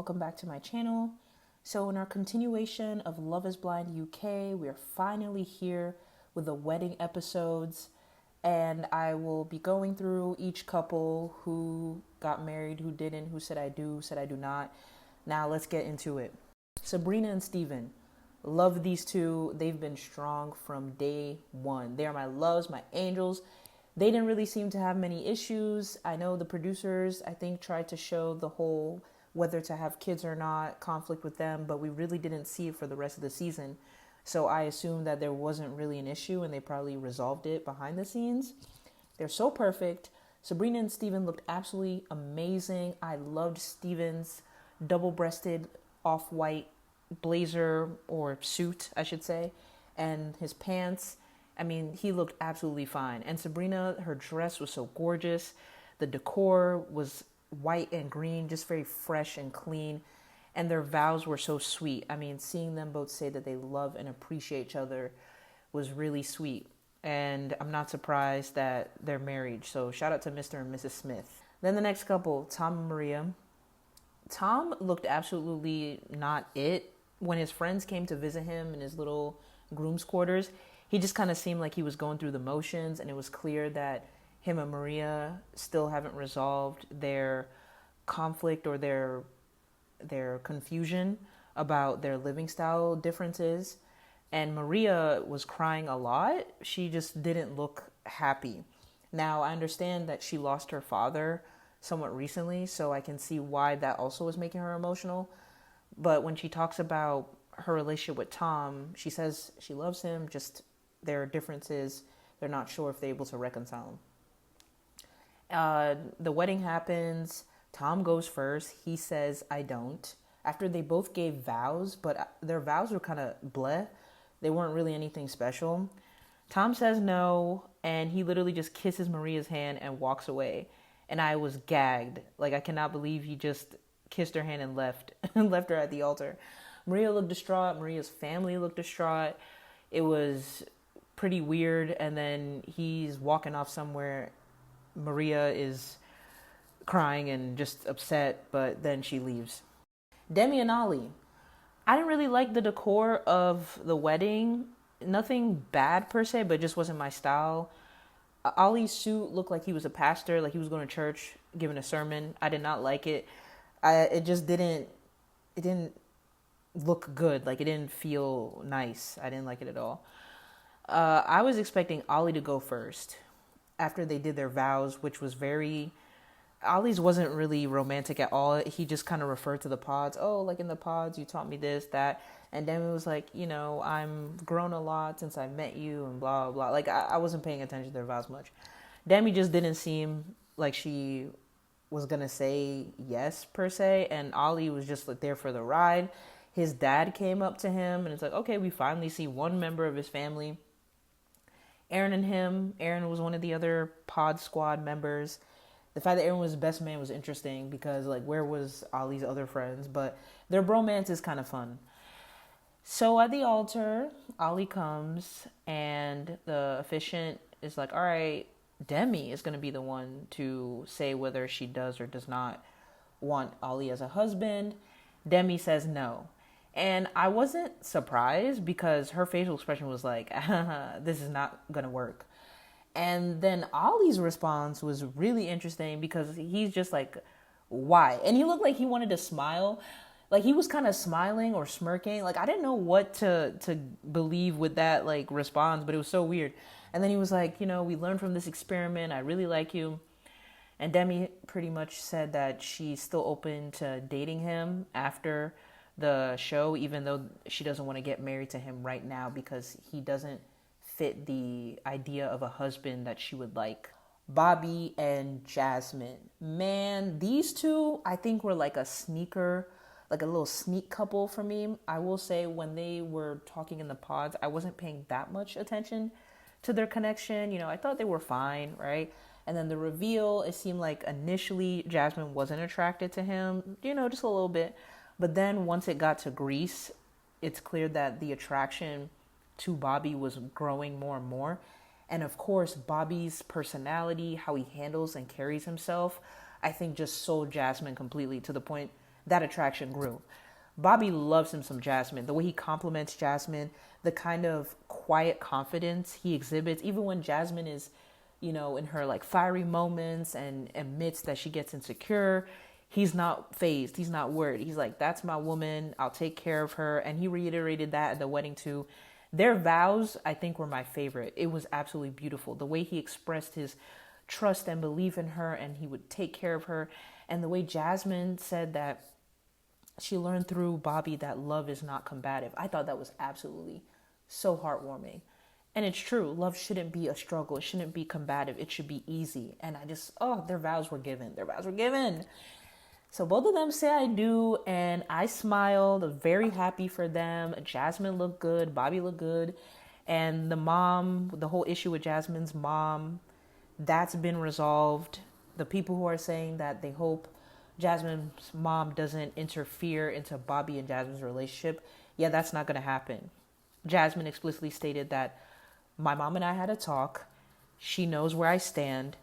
welcome back to my channel. So in our continuation of Love is Blind UK, we are finally here with the wedding episodes, and I will be going through each couple who got married, who didn't, who said I do, said I do not. Now let's get into it. Sabrina and Steven. Love these two. They've been strong from day one. They are my loves, my angels. They didn't really seem to have many issues. I know the producers, I think, tried to show the whole whether to have kids or not conflict with them, but we really didn't see it for the rest of the season. So I assume that there wasn't really an issue and they probably resolved it behind the scenes. They're so perfect. Sabrina and Steven looked absolutely amazing. I loved Steven's double-breasted off-white blazer or suit, I should say, and his pants. I mean, he looked absolutely fine. And Sabrina, her dress was so gorgeous. The decor was white and green, just very fresh and clean. And their vows were so sweet. I mean, seeing them both say that they love and appreciate each other was really sweet. And I'm not surprised that they're married. So shout out to Mr. and Mrs. Smith. Then the next couple, Tom and Maria. Tom looked absolutely not it. When his friends came to visit him in his little groom's quarters, he just kind of seemed like he was going through the motions, and it was clear that him and Maria still haven't resolved their conflict or their confusion about their living style differences. And Maria was crying a lot. She just didn't look happy. Now, I understand that she lost her father somewhat recently, so I can see why that also was making her emotional. But when she talks about her relationship with Tom, she says she loves him, just there are differences. They're not sure if they're able to reconcile them. The wedding happens. Tom goes first. He says, I don't. After they both gave vows, but their vows were kind of bleh. They weren't really anything special. Tom says no, and he literally just kisses Maria's hand and walks away. And I was gagged. Like, I cannot believe he just kissed her hand and left her at the altar. Maria looked distraught. Maria's family looked distraught. It was pretty weird. And then he's walking off somewhere. Maria is crying and just upset, but then she leaves. Demi and Ollie. I didn't really like the decor of the wedding. Nothing bad per se, but it just wasn't my style. Ollie's suit looked like he was a pastor, like he was going to church, giving a sermon. I did not like it. It didn't look good. Like, it didn't feel nice. I didn't like it at all. I was expecting Ollie to go first after they did their vows, which was Ollie's wasn't really romantic at all. He just kind of referred to the pods. Oh, like in the pods, you taught me this, that. And Demi was like, I'm grown a lot since I met you and blah, blah. Like, I wasn't paying attention to their vows much. Demi just didn't seem like she was going to say yes, per se. And Ollie was just like there for the ride. His dad came up to him and it's like, okay, we finally see one member of his family. Aaron was one of the other pod squad members. The fact that Aaron was best man was interesting because, like, where was Ollie's other friends? But their bromance is kind of fun. So at the altar, Ollie comes and the officiant is like, all right, Demi is going to be the one to say whether she does or does not want Ollie as a husband. Demi says no. And I wasn't surprised because her facial expression was like, this is not going to work. And then Ollie's response was really interesting because he's just like, why? And he looked like he wanted to smile. Like, he was kind of smiling or smirking. Like, I didn't know what to believe with that, like, response, but it was so weird. And then he was like, we learned from this experiment. I really like you. And Demi pretty much said that she's still open to dating him after the show, even though she doesn't want to get married to him right now because he doesn't fit the idea of a husband that she would like. Bobby and Jasmine. Man, these two, I think, were like a little sneak couple for me. I will say when they were talking in the pods, I wasn't paying that much attention to their connection. I thought they were fine, right? And then the reveal, it seemed like initially Jasmine wasn't attracted to him, just a little bit. But then once it got to Greece, it's clear that the attraction to Bobby was growing more and more. And of course, Bobby's personality, how he handles and carries himself, I think just sold Jasmine completely to the point that attraction grew. Bobby loves him some Jasmine. The way he compliments Jasmine, the kind of quiet confidence he exhibits, even when Jasmine is, in her like fiery moments and admits that she gets insecure, he's not phased. He's not worried. He's like, that's my woman. I'll take care of her. And he reiterated that at the wedding too. Their vows, I think, were my favorite. It was absolutely beautiful. The way he expressed his trust and belief in her, and he would take care of her. And the way Jasmine said that she learned through Bobby that love is not combative. I thought that was absolutely so heartwarming. And it's true. Love shouldn't be a struggle. It shouldn't be combative. It should be easy. And their vows were given. Their vows were given. So both of them say I do. And I smiled, very happy for them. Jasmine looked good. Bobby looked good. And the whole issue with Jasmine's mom, that's been resolved. The people who are saying that they hope Jasmine's mom doesn't interfere into Bobby and Jasmine's relationship, yeah, that's not going to happen. Jasmine explicitly stated that my mom and I had a talk. She knows where I stand,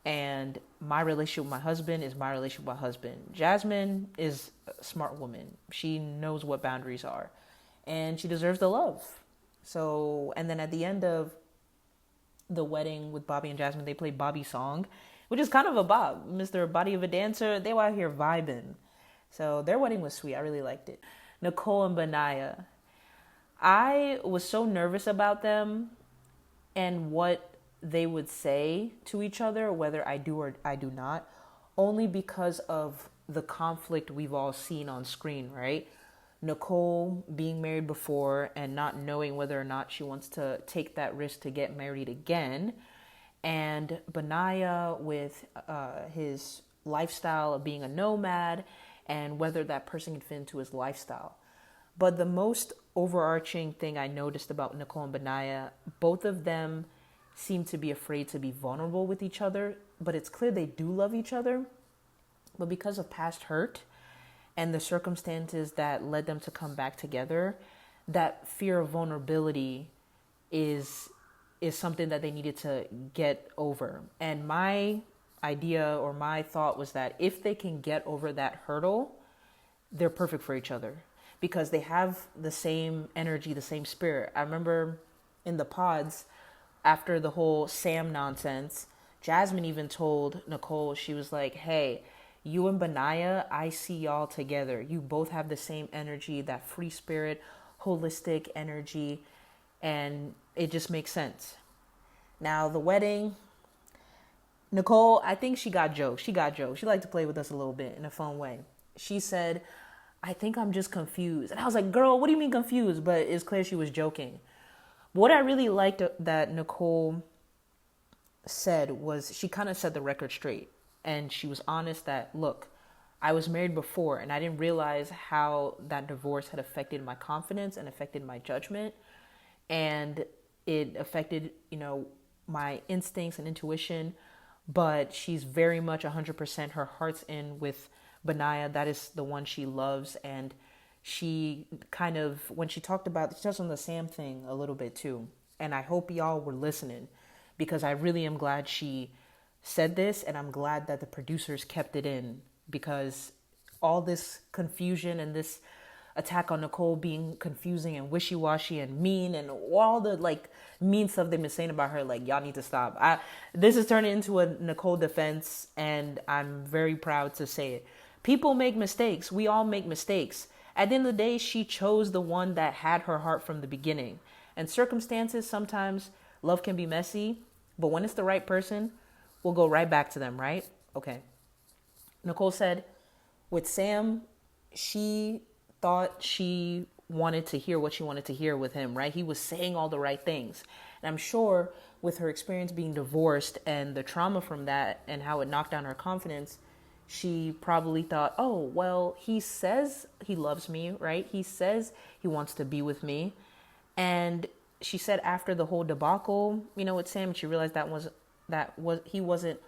and my relationship with my husband is my relationship with my husband. Jasmine is a smart woman. She knows what boundaries are, and she deserves the love. So, and then at the end of the wedding with Bobby and Jasmine, they played Bobby's song, which is kind of a bop. Mr. Body of a Dancer, they were out here vibing. So their wedding was sweet. I really liked it. Nicole and Benaya. I was so nervous about them and what they would say to each other, whether I do or I do not, only because of the conflict we've all seen on screen, right? Nicole being married before and not knowing whether or not she wants to take that risk to get married again. And Benaya with his lifestyle of being a nomad and whether that person can fit into his lifestyle. But the most overarching thing I noticed about Nicole and Benaya, both of them seem to be afraid to be vulnerable with each other, but it's clear they do love each other. But because of past hurt and the circumstances that led them to come back together, that fear of vulnerability is something that they needed to get over. And my idea or my thought was that if they can get over that hurdle, they're perfect for each other because they have the same energy, the same spirit. I remember in the pods after the whole Sam nonsense, Jasmine even told Nicole, she was like, hey, you and Benaya, I see y'all together. You both have the same energy, that free spirit, holistic energy, and it just makes sense. Now, the wedding, Nicole, I think she got jokes. She liked to play with us a little bit in a fun way. She said, I think I'm just confused. And I was like, girl, what do you mean confused? But it's clear she was joking. What I really liked that Nicole said was she kind of set the record straight. And she was honest that, look, I was married before and I didn't realize how that divorce had affected my confidence and affected my judgment. And it affected, my instincts and intuition. But she's very much 100%, her heart's in with Benaya. That is the one she loves. And she kind of, when she touched on the Sam thing a little bit too. And I hope y'all were listening because I really am glad she said this. And I'm glad that the producers kept it in because all this confusion and this attack on Nicole being confusing and wishy-washy and mean and all the mean stuff they've been saying about her, y'all need to stop. This is turning into a Nicole defense and I'm very proud to say it. People make mistakes. We all make mistakes. At the end of the day, she chose the one that had her heart from the beginning. And circumstances, sometimes love can be messy, but when it's the right person, we'll go right back to them, right? Okay. Nicole said with Sam, she thought she wanted to hear what she wanted to hear with him, right? He was saying all the right things. And I'm sure with her experience being divorced and the trauma from that and how it knocked down her confidence, she probably thought, oh, well, he says he loves me, right? He says he wants to be with me. And she said after the whole debacle, with Sam, she realized he wasn't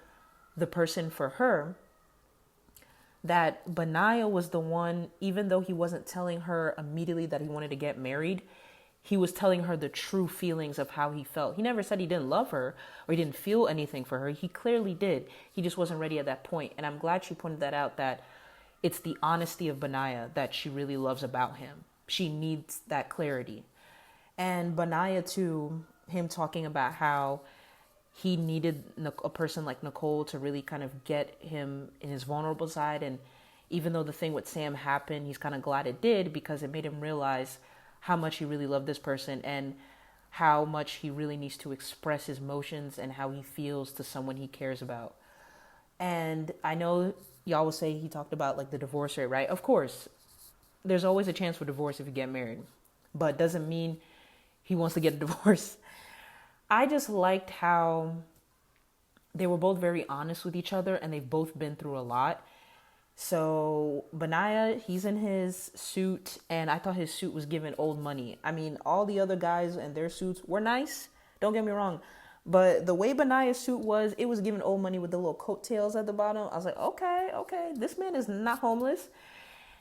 the person for her. That Benaya was the one, even though he wasn't telling her immediately that he wanted to get married, he was telling her the true feelings of how he felt. He never said he didn't love her or he didn't feel anything for her. He clearly did. He just wasn't ready at that point. And I'm glad she pointed that out, that It's the honesty of Benaya that she really loves about him. She needs that clarity. And Benaya too, him talking about how he needed a person like Nicole to really kind of get him in his vulnerable side. And even though the thing with Sam happened, he's kind of glad it did, because it made him realize how much he really loved this person and how much he really needs to express his emotions and how he feels to someone he cares about. And I know y'all will say he talked about like the divorce rate, right? Of course, there's always a chance for divorce if you get married, but doesn't mean he wants to get a divorce. I just liked how they were both very honest with each other, and they've both been through a lot. So Benaya, he's in his suit, and I thought his suit was giving old money. I mean, all the other guys and their suits were nice, don't get me wrong, but the way Benaya's suit was, it was giving old money with the little coattails at the bottom. I was like, okay, this man is not homeless.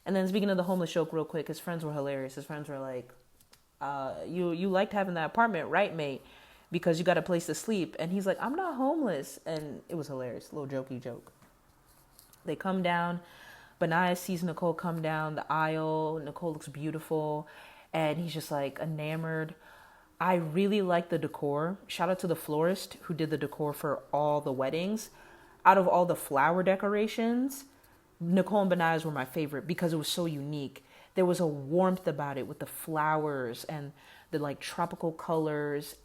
And then speaking of the homeless joke real quick, his friends were hilarious. His friends were like, you liked having that apartment, right, mate? Because you got a place to sleep. And he's like, I'm not homeless. And it was hilarious. A little jokey joke. They come down. Benaya sees Nicole come down the aisle. Nicole looks beautiful. And he's just like enamored. I really like the decor. Shout out to the florist who did the decor for all the weddings. Out of all the flower decorations, Nicole and Benaya's were my favorite because it was so unique. There was a warmth about it with the flowers and the like tropical colors.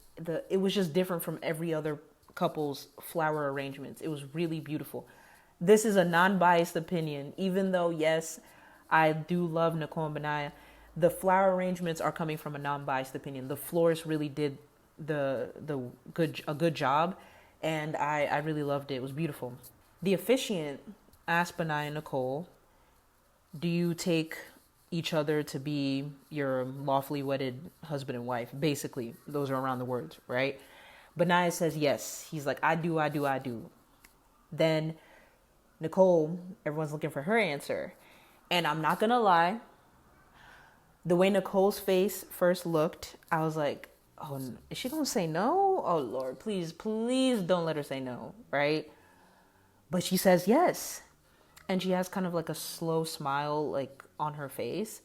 It was just different from every other couple's flower arrangements. It was really beautiful. This is a non-biased opinion, even though, yes, I do love Nicole and Benaya. The flower arrangements are coming from a non-biased opinion. The florist really did a good job, and I really loved it. It was beautiful. The officiant asked Benaya and Nicole, do you take each other to be your lawfully wedded husband and wife? Basically, those are around the words, right? Benaya says yes. He's like, I do. Then Nicole, everyone's looking for her answer. And I'm not going to lie, the way Nicole's face first looked, I was like, oh, is she going to say no? Oh, Lord, please don't let her say no, right? But she says yes. And she has kind of like a slow smile like on her face.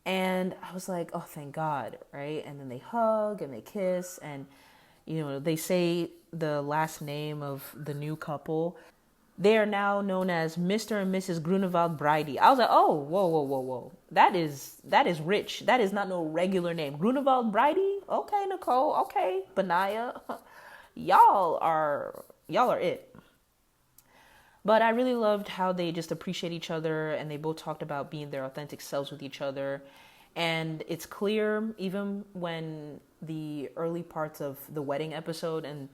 And I was like, oh, thank God, right? And then they hug and they kiss. And, they say the last name of the new couple. They are now known as Mr. and Mrs. Grunewald Bridie. I was like, oh, whoa. That is rich. That is not no regular name. Grunewald Bridie? Okay, Nicole. Okay, Benaya. Y'all are it. But I really loved how they just appreciate each other, and they both talked about being their authentic selves with each other. And it's clear, even when the early parts of the wedding episode and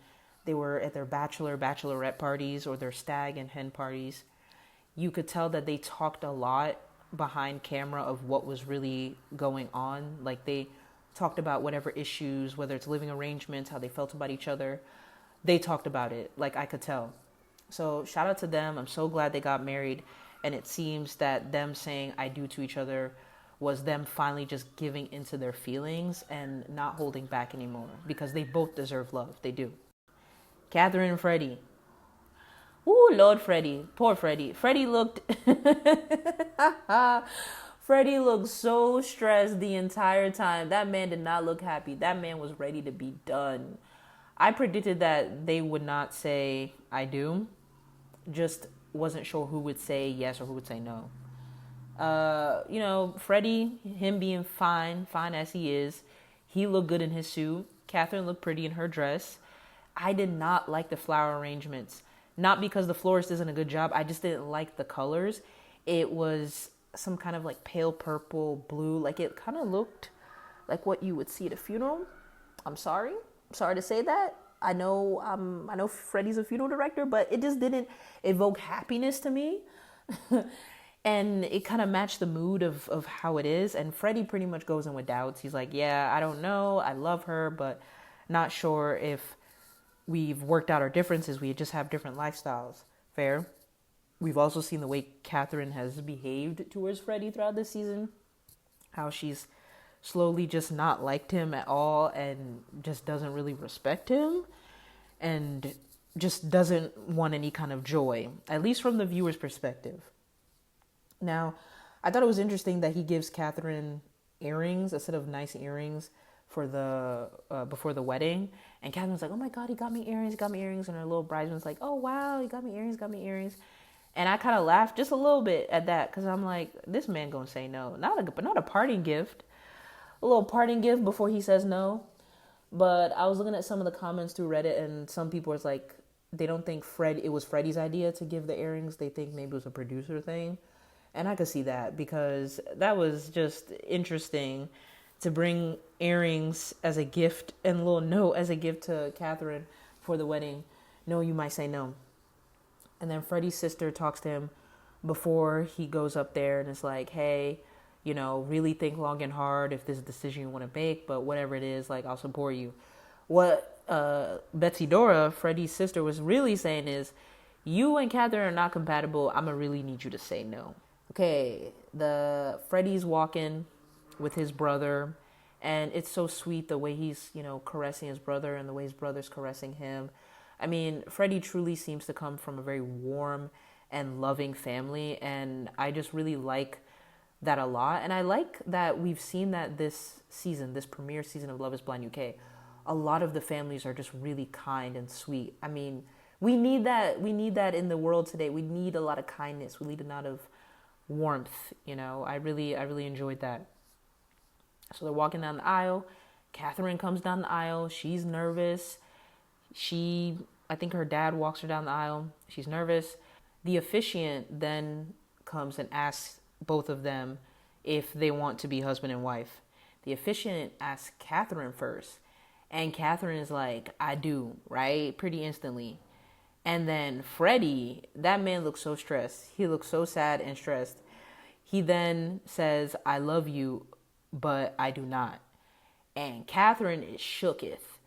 they were at their bachelorette parties or their stag and hen parties, you could tell that they talked a lot behind camera of what was really going on. Like they talked about whatever issues, whether it's living arrangements, how they felt about each other. They talked about it, like I could tell. So shout out to them. I'm so glad they got married. And it seems that them saying I do to each other was them finally just giving into their feelings and not holding back anymore, because they both deserve love. They do. Catherine and Freddie. Ooh, Lord Freddie. Poor Freddie. Freddie looked so stressed the entire time. That man did not look happy. That man was ready to be done. I predicted that they would not say I do. Just wasn't sure who would say yes or who would say no. Freddie, him being fine as he is, he looked good in his suit. Catherine looked pretty in her dress. I did not like the flower arrangements. Not because the florist isn't a good job. I just didn't like the colors. It was some kind of like pale purple, blue. Like it kind of looked like what you would see at a funeral. I'm sorry to say that. I know Freddie's a funeral director, but it just didn't evoke happiness to me. And it kind of matched the mood of how it is. And Freddie pretty much goes in with doubts. He's like, yeah, I don't know. I love her, but not sure if we've worked out our differences. We just have different lifestyles. Fair. We've also seen the way Catherine has behaved towards Freddie throughout this season. How she's slowly just not liked him at all and just doesn't really respect him. And just doesn't want any kind of joy. At least from the viewer's perspective. Now, I thought it was interesting that he gives Catherine earrings, a set of nice earrings for the before the wedding. And Catherine's like, "Oh my God, he got me earrings, got me earrings." And her little bridesmaid's like, "Oh wow, he got me earrings, got me earrings." And I kind of laughed just a little bit at that because I'm like, this man gonna say no, not a parting gift, a little parting gift before he says no. But I was looking at some of the comments through Reddit, and some people was like, they don't think it was Freddie's idea to give the earrings. They think maybe it was a producer thing. And I could see that because that was just interesting to bring earrings as a gift and a little note as a gift to Catherine for the wedding. No, you might say no. And then Freddie's sister talks to him before he goes up there and is like, hey, you know, really think long and hard if this is a decision you want to make, but whatever it is, like, I'll support you. What Betsy Dora, Freddie's sister, was really saying is, you and Catherine are not compatible. I'm going to really need you to say no. Okay, Freddie's walking with his brother, and it's so sweet the way he's, you know, caressing his brother and the way his brother's caressing him. I mean, Freddie truly seems to come from a very warm and loving family, and I just really like that a lot. And I like that we've seen that this season, this premiere season of Love is Blind UK, a lot of the families are just really kind and sweet. I mean, we need that. We need that in the world today. We need a lot of kindness. We need a lot of warmth. You know, I really enjoyed that. So they're walking down the aisle. Catherine comes down the aisle. She's nervous. I think her dad walks her down the aisle. She's nervous. The officiant then comes and asks both of them if they want to be husband and wife. The officiant asks Catherine first. And Catherine is like, I do, right? Pretty instantly. And then Freddie, that man looks so stressed. He looks so sad and stressed. He then says, I love you, but I do not. And Catherine is shooketh.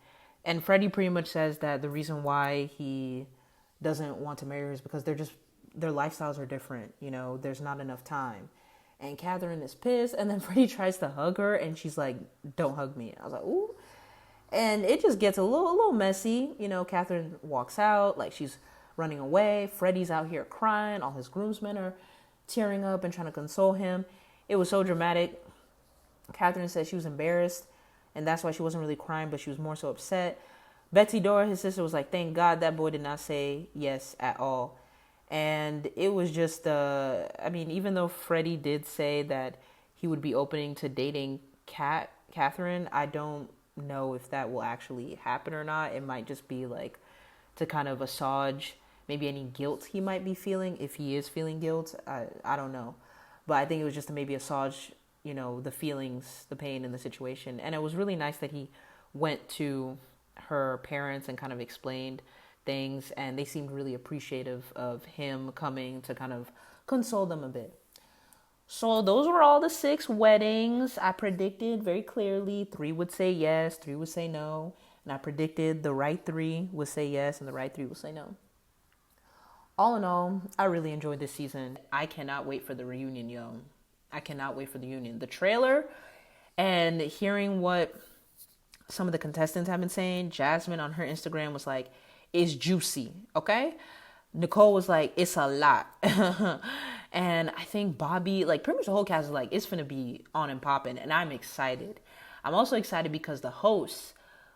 And Freddie pretty much says that the reason why he doesn't want to marry her is because their lifestyles are different. You know, there's not enough time. And Catherine is pissed. And then Freddie tries to hug her and she's like, don't hug me. I was like, ooh. And it just gets a little messy. You know, Catherine walks out like she's running away. Freddie's out here crying. All his groomsmen are tearing up and trying to console him. It was so dramatic. Catherine said she was embarrassed, and that's why she wasn't really crying, but she was more so upset. Betsy Dora, his sister, was like, thank God that boy did not say yes at all. And it was just, I mean, even though Freddie did say that he would be opening to dating Catherine, I don't know if that will actually happen or not. It might just be like to kind of assuage maybe any guilt he might be feeling, if he is feeling guilt. I don't know. But I think it was just to maybe assuage, you know, the feelings, the pain in the situation. And it was really nice that he went to her parents and kind of explained things, and they seemed really appreciative of him coming to kind of console them a bit. So those were all the 6 weddings. I predicted very clearly 3 would say yes, 3 would say no. And I predicted the right 3 would say yes and the right 3 would say no. All in all, I really enjoyed this season. I cannot wait for the reunion, yo. I cannot wait for the reunion. The trailer and hearing what some of the contestants have been saying. Jasmine on her Instagram was like, it's juicy, okay? Nicole was like, it's a lot. And I think Bobby, like pretty much the whole cast is like, it's finna be on and popping. And I'm excited. I'm also excited because the hosts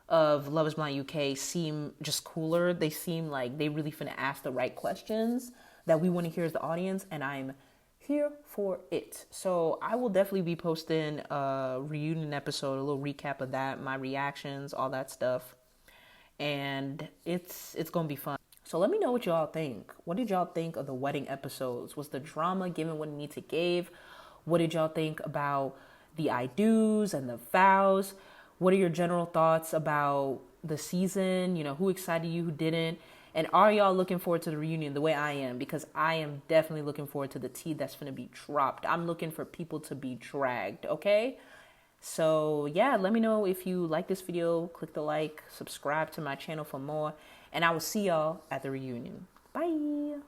of Love is Blind UK seem just cooler. They seem like they really finna ask the right questions that we want to hear as the audience. And I'm here for it. So I will definitely be posting a reunion episode, a little recap of that, my reactions, all that stuff. And it's going to be fun. So let me know what y'all think. What did y'all think of the wedding episodes? Was the drama given what it needs to give? What did y'all think about the I do's and the vows? What are your general thoughts about the season? You know, who excited you, who didn't? And are y'all looking forward to the reunion the way I am? Because I am definitely looking forward to the tea that's going to be dropped. I'm looking for people to be dragged, okay? So yeah, let me know if you like this video. Click the like, subscribe to my channel for more. And I will see y'all at the reunion. Bye.